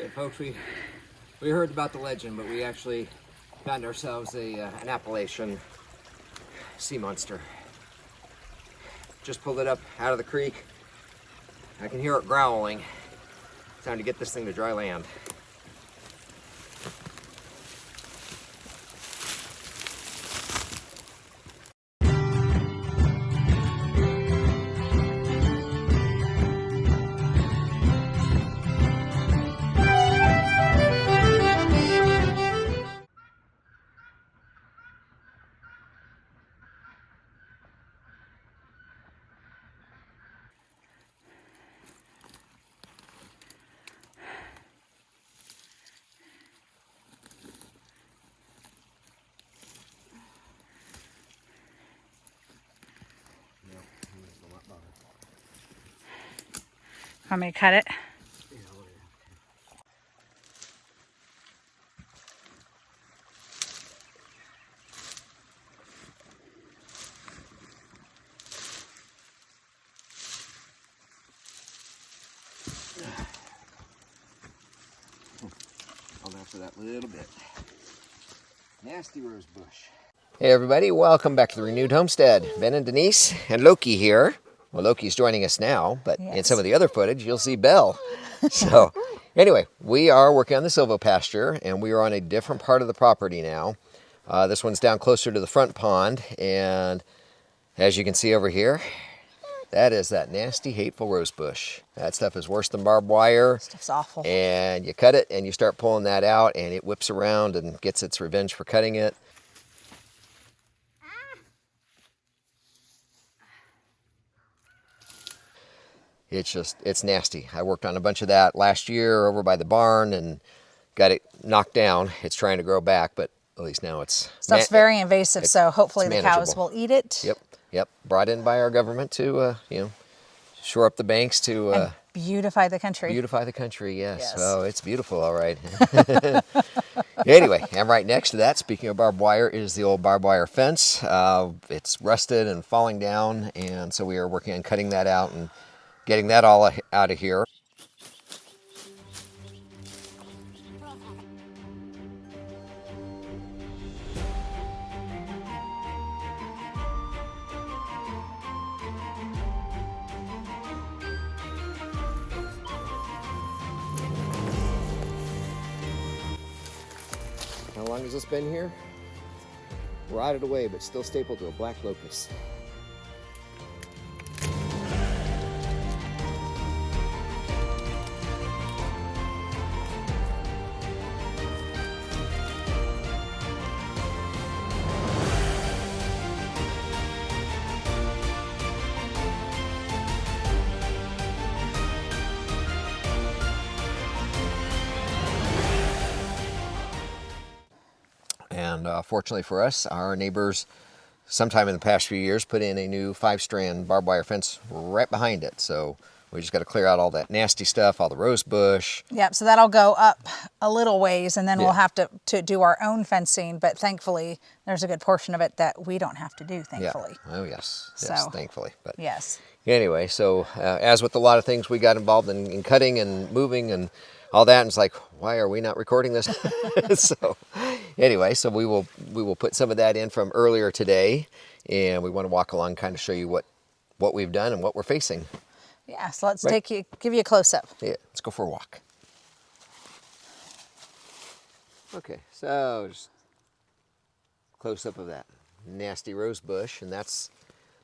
Okay, folks, we heard about the legend, but we actually found ourselves an Appalachian sea monster. Just pulled it up out of the creek. I can hear it growling. Time to get this thing to dry land. Want me to cut it? Hold on for that little bit. Nasty rose bush. Hey everybody, welcome back to the Renewed Homestead. Ben and Denise and Loki here. Well, Loki's joining us now, but in some of the other footage, you'll see Belle. So, anyway, we are working on the Silvopasture, and we are on a different part of the property now. This one's down closer to the front pond, and as you can see over here, that is that nasty, hateful rose bush. That stuff is worse than barbed wire. Stuff's awful. And you cut it, and you start pulling that out, and it whips around and gets its revenge for cutting it. It's nasty. I worked on a bunch of that last year over by the barn and got it knocked down. It's trying to grow back, but at least now it's... Stuff's very invasive, so hopefully the cows will eat it. Yep. Brought in by our government to, shore up the banks to... and beautify the country. Beautify the country, yes. Oh, it's beautiful, all right. Anyway, and right next to that, speaking of barbed wire, is the old barbed wire fence. It's rusted and falling down, and so we are working on cutting that out and getting that all out of here. How long has this been here? Rotted away, but still stapled to a black locust. And fortunately for us, our neighbors, sometime in the past few years, put in a new 5-strand barbed wire fence right behind it. So we just got to clear out all that nasty stuff, all the rose bush. Yep, so that'll go up a little ways, and then we'll have to do our own fencing. But thankfully, there's a good portion of it that we don't have to do, thankfully. Yeah. Oh, yes. Yes, thankfully. But yes. Anyway, so as with a lot of things, we got involved in cutting and moving and all that, and it's like, why are we not recording this? So anyway, so we will put some of that in from earlier today, and we want to walk along, kind of show you what we've done and what we're facing. Yeah, so let's give you a close-up. Yeah, let's go for a walk. Okay, so just close-up of that nasty rose bush, and that's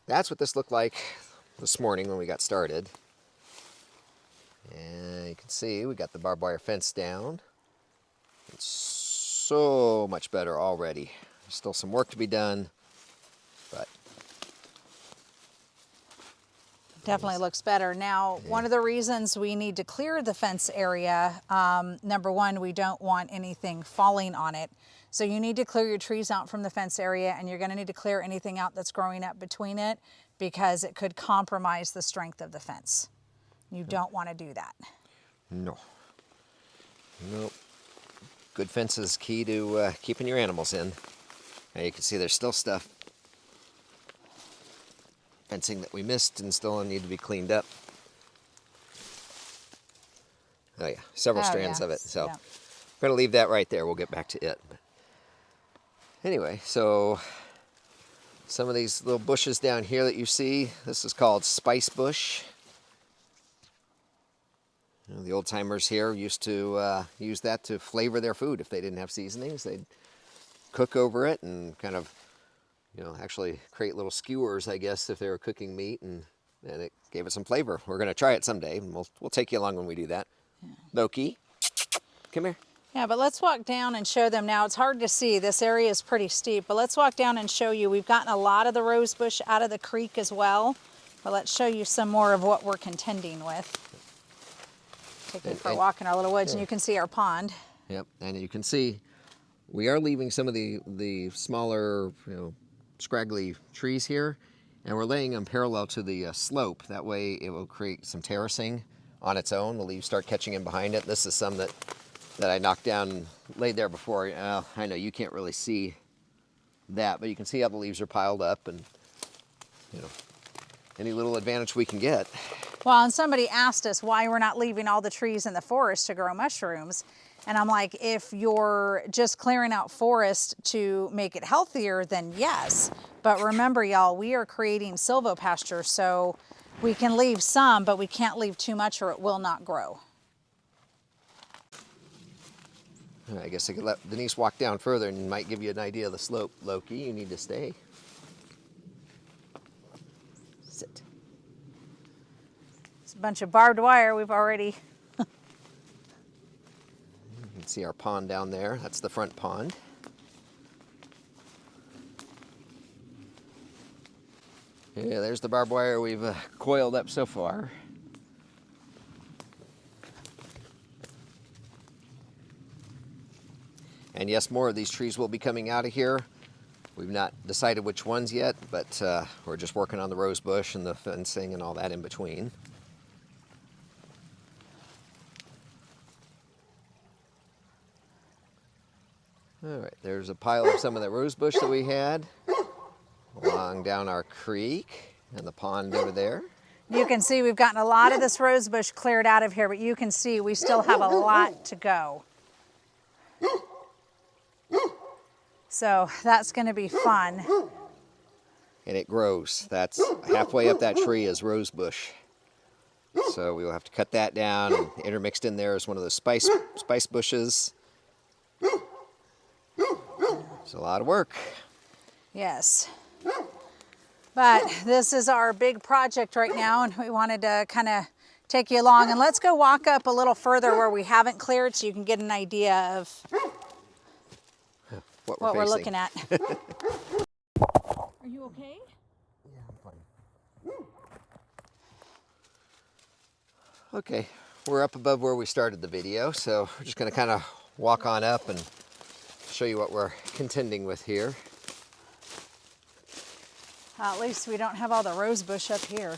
what this looked like this morning when we got started. And you can see we got the barbed wire fence down. It's so much better already. There's still some work to be done, but definitely looks better. Now, one of the reasons we need to clear the fence area, number one, we don't want anything falling on it. So you need to clear your trees out from the fence area, and you're going to need to clear anything out that's growing up between it, because it could compromise the strength of the fence. You don't want to do that. No. Nope. Good fence is key to keeping your animals in. Now you can see there's still stuff, fencing that we missed and still need to be cleaned up. Oh yeah, several Oh, strands yeah. of it. So Yeah. we're going to leave that right there. We'll get back to it. But anyway, so some of these little bushes down here that you see, this is called spice bush. You know, the old timers here used to use that to flavor their food. If they didn't have seasonings, they'd cook over it and kind of, you know, actually create little skewers, I guess, if they were cooking meat, and it gave it some flavor. We're going to try it someday, and we'll take you along when we do that. Yeah. Loki, come here. Yeah, but let's walk down and show them now. It's hard to see. This area is pretty steep, but let's walk down and show you. We've gotten a lot of the rose bush out of the creek as well, but let's show you some more of what we're contending with. Take you for a walk in our little woods, and you can see our pond. Yep, and you can see we are leaving some of the smaller, you know, scraggly trees here, and we're laying them parallel to the slope. That way it will create some terracing on its own. The leaves start catching in behind it. This is some that I knocked down and laid there before. I know you can't really see that, but you can see how the leaves are piled up, and, you know, any little advantage we can get. Well, and somebody asked us why we're not leaving all the trees in the forest to grow mushrooms. And I'm like, if you're just clearing out forest to make it healthier, then yes. But remember, y'all, we are creating silvopasture, so we can leave some, but we can't leave too much or it will not grow. I guess I could let Denise walk down further and might give you an idea of the slope. Loki, you need to stay. Sit. It's a bunch of barbed wire we've already... You can see our pond down there. That's the front pond. Yeah, there's the barbed wire we've coiled up so far. And yes, more of these trees will be coming out of here. We've not decided which ones yet, but we're just working on the rose bush and the fencing and all that in between. All right, there's a pile of some of the rose bush that we had along down our creek and the pond over there. You can see we've gotten a lot of this rose bush cleared out of here, but you can see we still have a lot to go. So that's going to be fun. And it grows. That's halfway up that tree is rose bush. So we will have to cut that down, and intermixed in there is one of the spice bushes. It's a lot of work. Yes. But this is our big project right now, and we wanted to kind of take you along. And let's go walk up a little further where we haven't cleared so you can get an idea of what we're looking at. Are you okay? Yeah, I'm fine. Okay, we're up above where we started the video, so we're just going to kind of walk on up and show you what we're contending with here. At least we don't have all the rose bush up here.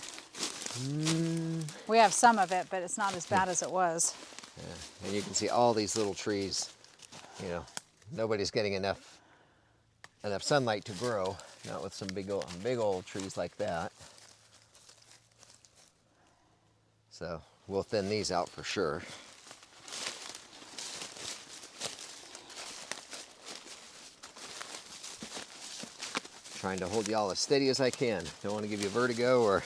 We have some of it, but it's not as bad as it was. Yeah. And you can see all these little trees. You know, nobody's getting enough sunlight to grow, not with some big old trees like that. So we'll thin these out for sure. Trying to hold y'all as steady as I can. Don't want to give you vertigo or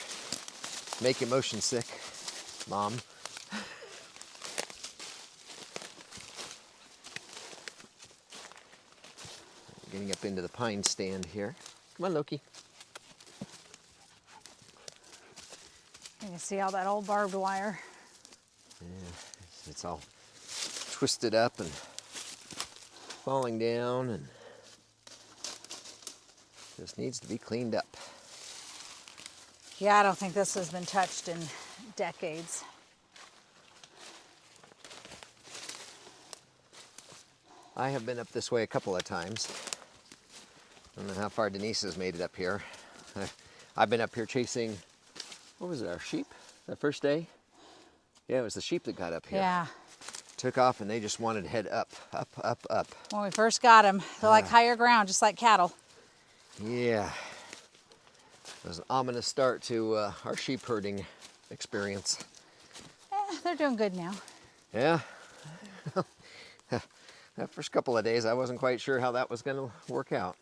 make you motion sick, Mom. Getting up into the pine stand here. Come on, Loki. You can see all that old barbed wire. Yeah, it's all twisted up and falling down, and just needs to be cleaned up. Yeah, I don't think this has been touched in decades. I have been up this way a couple of times. I don't know how far Denise has made it up here. I've been up here chasing, what was it, our sheep that first day? Yeah, it was the sheep that got up here. Yeah. Took off and they just wanted to head up, up, up, up. When we first got them, they're like higher ground, just like cattle. Yeah. It was an ominous start to our sheep herding experience. They're doing good now. Yeah. That first couple of days, I wasn't quite sure how that was going to work out.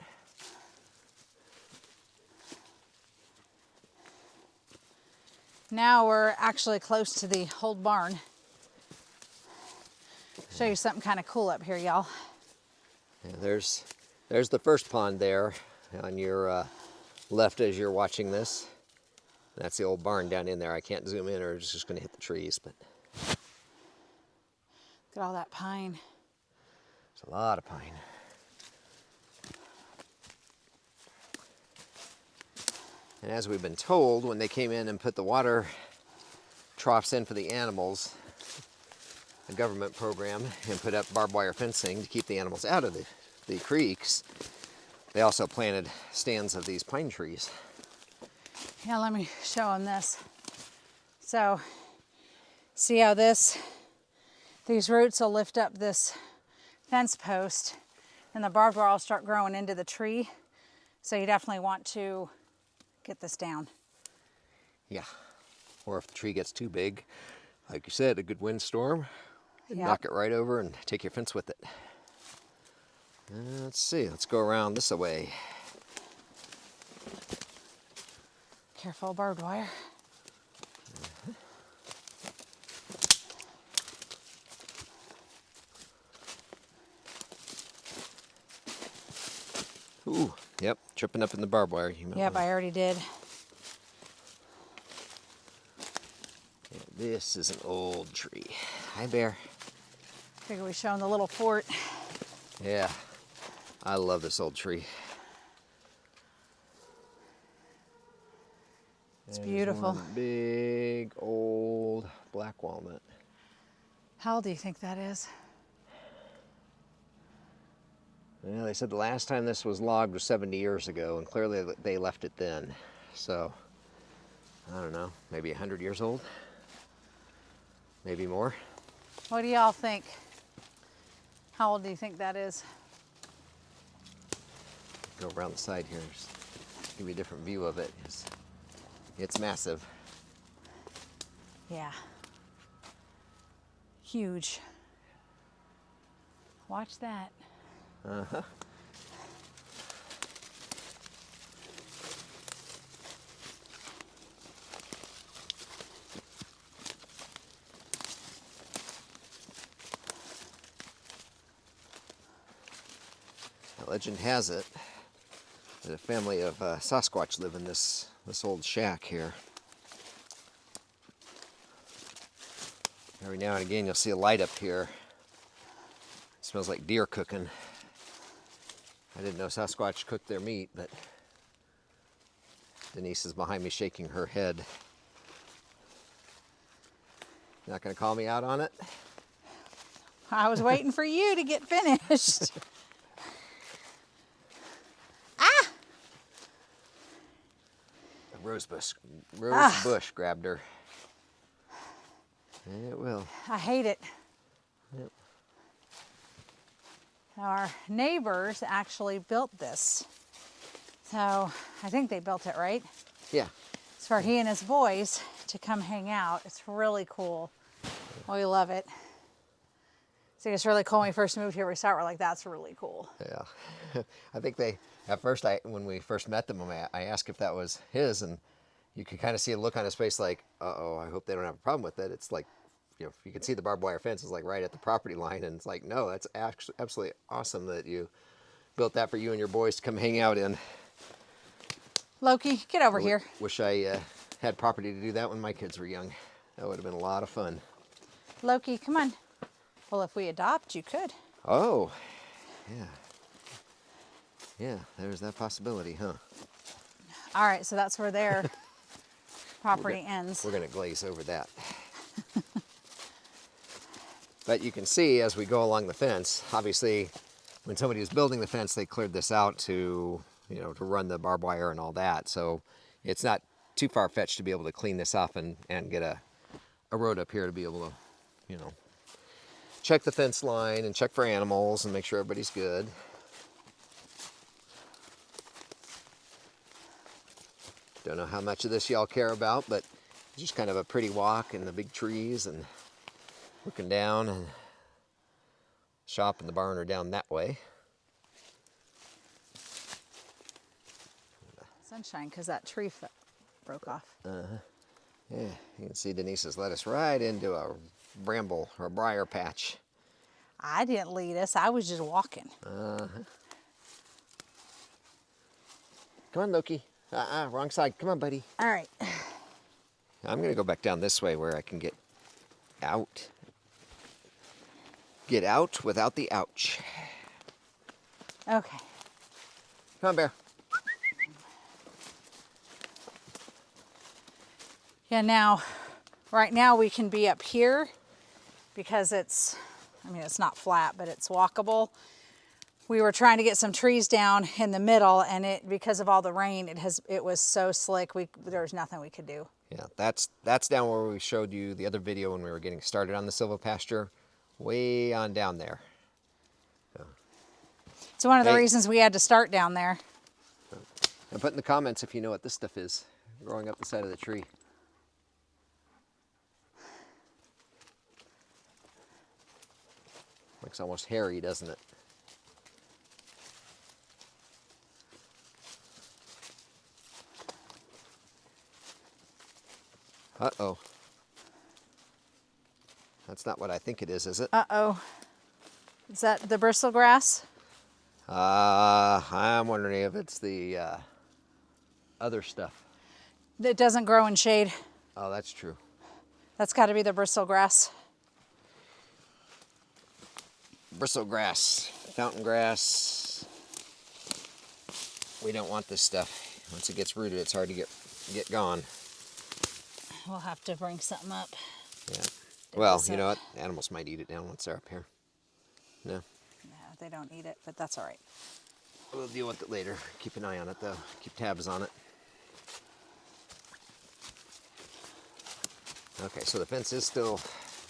Now we're actually close to the old barn. Show you something kind of cool up here, y'all. Yeah, there's the first pond there on your left as you're watching this. That's the old barn down in there. I can't zoom in or it's just going to hit the trees, but look at all that pine. There's a lot of pine. And as we've been told, when they came in and put the water troughs in for the animals, a government program, and put up barbed wire fencing to keep the animals out of the creeks, they also planted stands of these pine trees. Yeah, let me show them this. So, see how these roots will lift up this fence post and the barbed wire will start growing into the tree. So you definitely want to get this down. Yeah, or if the tree gets too big, like you said, a good windstorm, knock it right over and take your fence with it. Let's see, let's go around this way. Careful, barbed wire. Ooh, yep, tripping up in the barbed wire. Yep, I already did. Yeah, this is an old tree. Hi, Bear. Figure we show them the little fort. Yeah, I love this old tree. It's beautiful. One big old black walnut. How old do you think that is? Well, they said the last time this was logged was 70 years ago, and clearly they left it then. So, I don't know, maybe 100 years old? Maybe more? What do y'all think? How old do you think that is? Go around the side here, just give you a different view of it. It's massive. Yeah. Huge. Watch that. Uh-huh. Legend has it that a family of Sasquatch live in this old shack here. Every now and again you'll see a light up here. It smells like deer cooking. I didn't know Sasquatch cooked their meat, but Denise is behind me shaking her head. Not going to call me out on it? I was waiting for you to get finished. Rose bush grabbed her. It will. I hate it. Yep. Our neighbors actually built this. So I think they built it, right? Yeah. It's for he and his boys to come hang out. It's really cool. We love it. So it's really cool when we first moved here. We saw it, we're like, that's really cool. Yeah. I think at first, when we first met them, I asked if that was his, and you could kind of see a look on his face like, uh-oh, I hope they don't have a problem with it. It's like, you can see the barbed wire fence is like right at the property line, and it's like, no, that's actually absolutely awesome that you built that for you and your boys to come hang out in. Loki, get over here. Wish I had property to do that when my kids were young. That would have been a lot of fun. Loki, come on. Well, if we adopt, you could. Oh, yeah. Yeah, there's that possibility, huh? All right, so that's where their property ends. We're going to glaze over that. But you can see as we go along the fence, obviously, when somebody was building the fence, they cleared this out to, to run the barbed wire and all that. So it's not too far-fetched to be able to clean this up and get a road up here to be able to, check the fence line and check for animals and make sure everybody's good. Don't know how much of this y'all care about, but just kind of a pretty walk and the big trees and looking down, and shop and the barn are down that way. Sunshine, because that tree broke off. Yeah, you can see Denise has led us right into a bramble or briar patch. I didn't lead us. I was just walking. Come on, Loki. Wrong side. Come on, buddy. All right. I'm going to go back down this way where I can get out. Get out without the ouch. Okay. Come on, Bear. Yeah, now, right now we can be up here because it's not flat, but it's walkable. We were trying to get some trees down in the middle, and because of all the rain, it was so slick, there was nothing we could do. Yeah, that's down where we showed you the other video when we were getting started on the Silvopasture, way on down there. So one of the reasons we had to start down there. And put in the comments if you know what this stuff is growing up the side of the tree. Looks almost hairy, doesn't it? Uh-oh. That's not what I think it is it? Uh-oh. Is that the bristle grass? I'm wondering if it's the other stuff. That doesn't grow in shade. Oh, that's true. That's got to be the bristle grass. Bristle grass, fountain grass. We don't want this stuff. Once it gets rooted, it's hard to get gone. We'll have to bring something up. Yeah. Well, you know what? Animals might eat it down once they're up here. No? No, they don't eat it, but that's all right. We'll deal with it later. Keep an eye on it, though. Keep tabs on it. Okay, so the fence is still,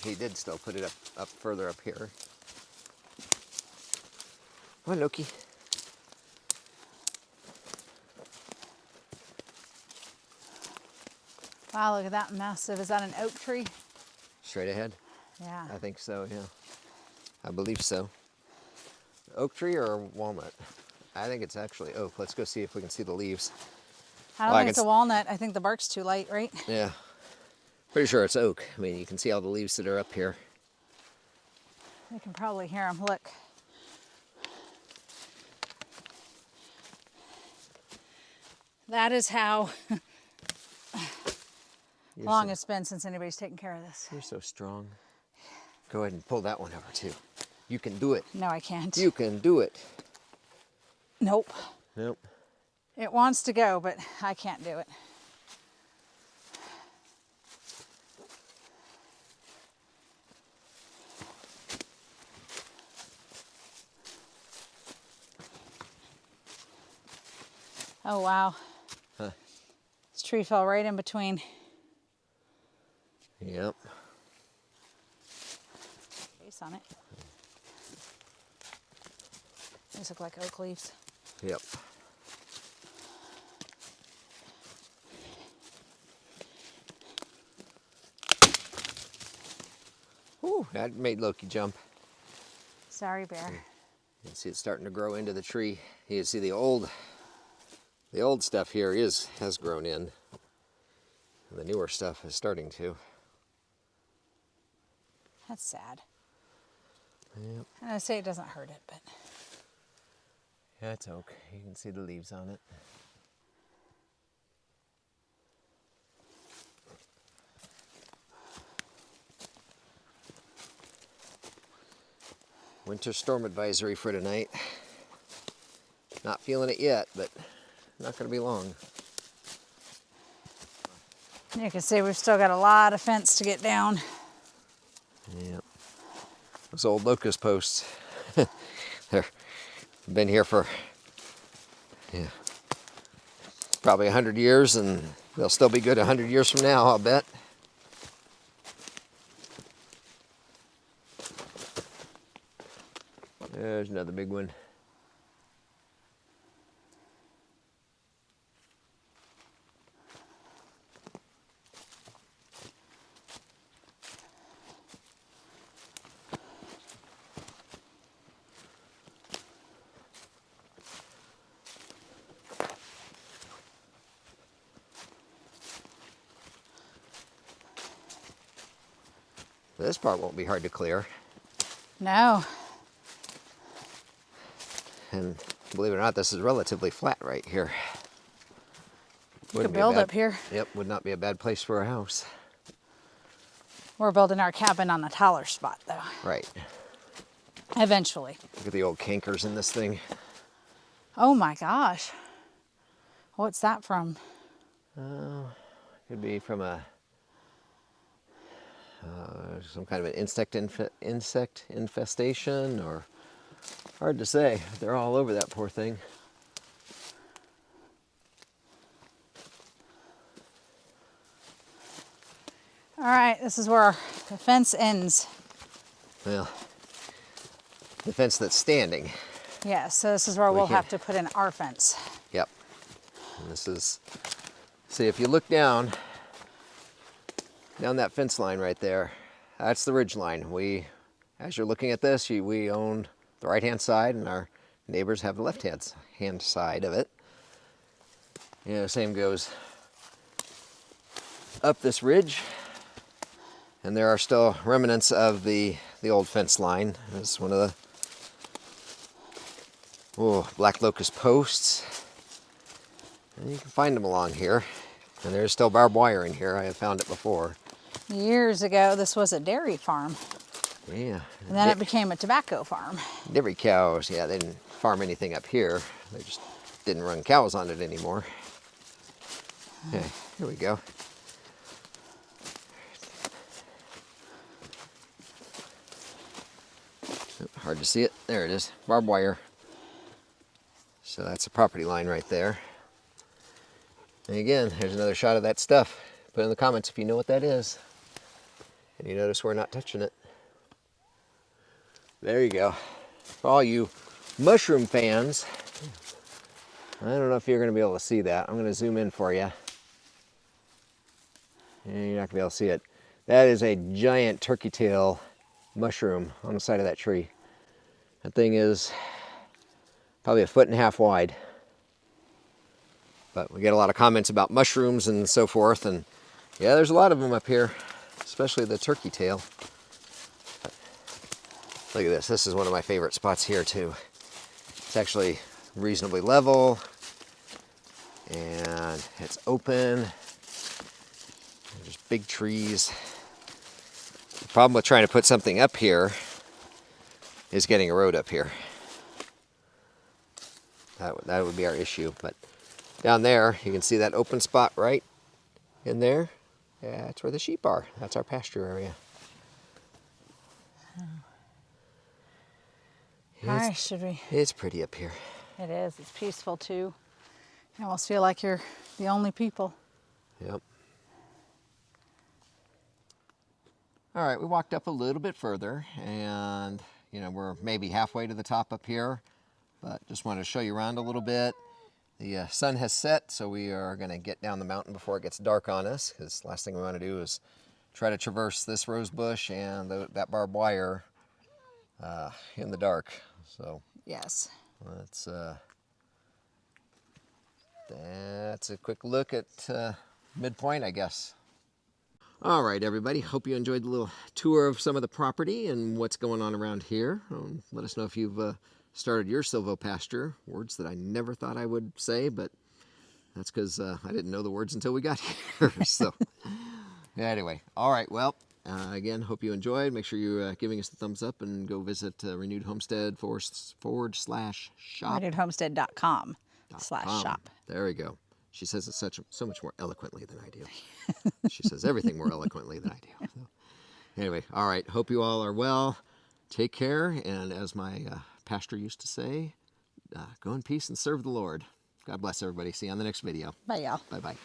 he did still put it up further up here. Come on, Loki. Wow, look at that massive. Is that an oak tree? Straight ahead? Yeah. I think so, yeah. I believe so. Oak tree or walnut? I think it's actually oak. Let's go see if we can see the leaves. I don't think it's a walnut. I think the bark's too light, right? Yeah. Pretty sure it's oak. I mean, you can see all the leaves that are up here. You can probably hear them. Look. That is how long it's been since anybody's taken care of this. You're so strong. Go ahead and pull that one over too. You can do it. No, I can't. You can do it. Nope. Nope. It wants to go, but I can't do it. Oh, wow. Huh. This tree fell right in between. Yep. Base on it. These look like oak leaves. Yep. Ooh, that made Loki jump. Sorry, Bear. You can see it's starting to grow into the tree. You can see the old stuff here has grown in. And the newer stuff is starting to. That's sad. Yep. And I say it doesn't hurt it, but. Yeah, it's oak. You can see the leaves on it. Winter storm advisory for tonight. Not feeling it yet, but not going to be long. You can see we've still got a lot of fence to get down. Yep. Those old locust posts. They've been here for probably 100 years, and they'll still be good 100 years from now, I'll bet. There's another big one. This part won't be hard to clear. No. And believe it or not, this is relatively flat right here. You could build up here. Yep, would not be a bad place for a house. We're building our cabin on a taller spot, though. Right. Eventually. Look at the old cankers in this thing. Oh my gosh. What's that from? Could be from a some kind of an insect infestation, or hard to say. They're all over that poor thing. All right, this is where the fence ends. Well, the fence that's standing. Yeah, so this is where we'll have to put in our fence. Yep. And this is, see, if you look down that fence line right there, that's the ridge line. As you're looking at this, we own the right-hand side, and our neighbors have the left-hand side of it. You know, same goes up this ridge, and there are still remnants of the old fence line. It's one of the black locust posts. And you can find them along here. And there's still barbed wire in here. I have found it before. Years ago, this was a dairy farm. Yeah. And then it became a tobacco farm. Dairy cows. Yeah, they didn't farm anything up here. They just didn't run cows on it anymore. Okay, here we go. Hard to see it. There it is. Barbed wire. So that's the property line right there. And again, there's another shot of that stuff. Put in the comments if you know what that is. And you notice we're not touching it. There you go. For all you mushroom fans, I don't know if you're going to be able to see that. I'm going to zoom in for you. And you're not going to be able to see it. That is a giant turkey tail mushroom on the side of that tree. That thing is probably 1.5 feet wide. But we get a lot of comments about mushrooms and so forth, and yeah, there's a lot of them up here, especially the turkey tail. But look at this. This is one of my favorite spots here too. It's actually reasonably level, and it's open. There's big trees. The problem with trying to put something up here is getting a road up here. That would be our issue. But down there, you can see that open spot right in there. Yeah, that's where the sheep are. That's our pasture area. Hi, should we? It's pretty up here. It is. It's peaceful too. You almost feel like you're the only people. Yep. All right, we walked up a little bit further, and you know, we're maybe halfway to the top up here, but just wanted to show you around a little bit. The sun has set, so we are going to get down the mountain before it gets dark on us, because last thing we want to do is try to traverse this rose bush and that barbed wire in the dark. So yes, that's a quick look at midpoint, I guess. All right, everybody. Hope you enjoyed the little tour of some of the property and what's going on around here. Let us know if you've started your silvopasture. Words that I never thought I would say, but that's because I didn't know the words until we got here. So anyway, all right. Well, again, hope you enjoyed. Make sure you're giving us the thumbs up, and go visit Renewed Homestead / shop. renewedhomestead.com/shop. There we go. She says it so much more eloquently than I do. She says everything more eloquently than I do. So, anyway, all right. Hope you all are well. Take care. And as my pastor used to say, go in peace and serve the Lord. God bless everybody. See you on the next video. Bye, y'all. Bye-bye.